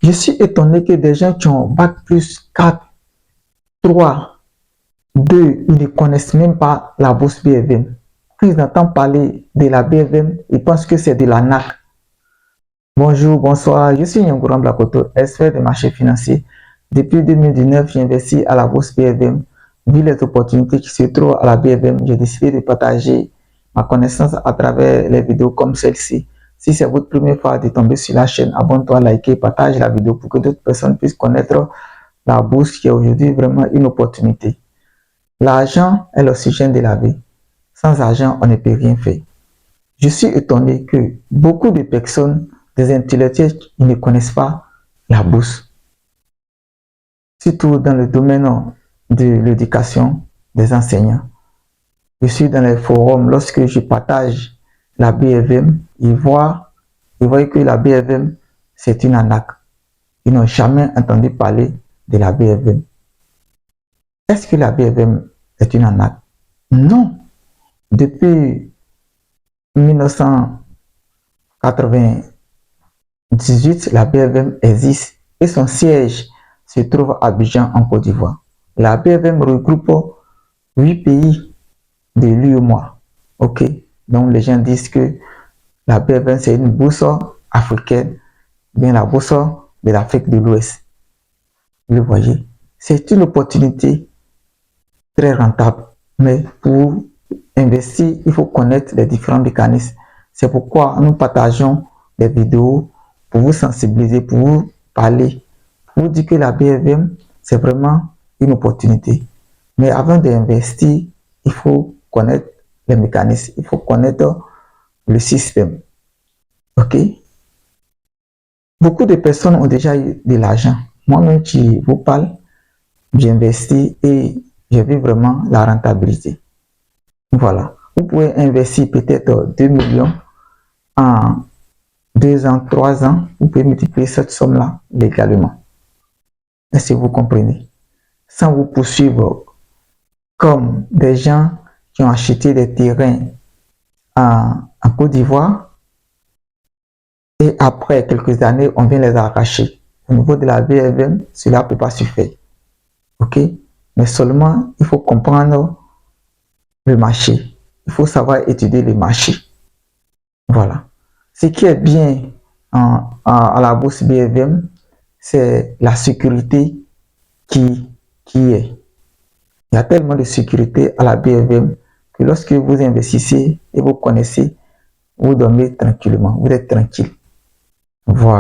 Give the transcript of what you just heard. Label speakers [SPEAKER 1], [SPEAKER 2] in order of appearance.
[SPEAKER 1] Je suis étonné que des gens qui ont bac plus 4, 3, 2, ils ne connaissent même pas la bourse BFM. Quand ils entendent parler de la BFM, ils pensent que c'est de la NAC. Bonjour, bonsoir, je suis Nyongoram Blakoto, expert des marchés financiers. Depuis 2019, j'investis à la bourse BFM. Vu les opportunités qui se trouvent à la BFM, j'ai décidé de partager ma connaissance à travers les vidéos comme celle-ci. Si c'est votre première fois de tomber sur la chaîne, abonne-toi, likez, partage la vidéo pour que d'autres personnes puissent connaître la bourse qui est aujourd'hui vraiment une opportunité. L'argent est l'oxygène de la vie. Sans argent, on ne peut rien faire. Je suis étonné que beaucoup de personnes, des intellectuels, ils ne connaissent pas la bourse. Surtout dans le domaine de l'éducation des enseignants. Je suis dans les forums, lorsque je partage la BFM, ils voient que la BFM, c'est une arnaque. Ils n'ont jamais entendu parler de la BFM. Est-ce que la BFM est une arnaque? Non. Depuis 1998, la BFM existe et son siège se trouve à Abidjan en Côte d'Ivoire. La BFM regroupe 8 pays de l'UEMOA. Ok, donc les gens disent que la BFM c'est une bourse africaine, bien la bourse de l'Afrique de l'Ouest. Vous voyez, c'est une opportunité très rentable, mais pour investir, il faut connaître les différents mécanismes. C'est pourquoi nous partageons des vidéos pour vous sensibiliser, pour vous parler, pour vous dire que la BFM, c'est vraiment une opportunité. Mais avant d'investir, il faut connaître les mécanismes, il faut connaître le système. Ok? Beaucoup de personnes ont déjà eu de l'argent. Moi-même qui vous parle, j'investis et j'ai vu vraiment la rentabilité. Voilà. Vous pouvez investir peut-être 2 millions en 2 ans, 3 ans. Vous pouvez multiplier cette somme-là légalement. Est-ce que vous comprenez? Sans vous poursuivre comme des gens qui ont acheté des terrains en Côte d'Ivoire et après quelques années, on vient les arracher. Au niveau de la BFM, cela ne peut pas se faire. Ok? Mais seulement, il faut comprendre le marché. Il faut savoir étudier le marché. Voilà. Ce qui est bien à la bourse BFM, c'est la sécurité qui est. Il y a tellement de sécurité à la BFM que lorsque vous investissez et vous connaissez, vous dormez tranquillement, vous êtes tranquille. Voilà.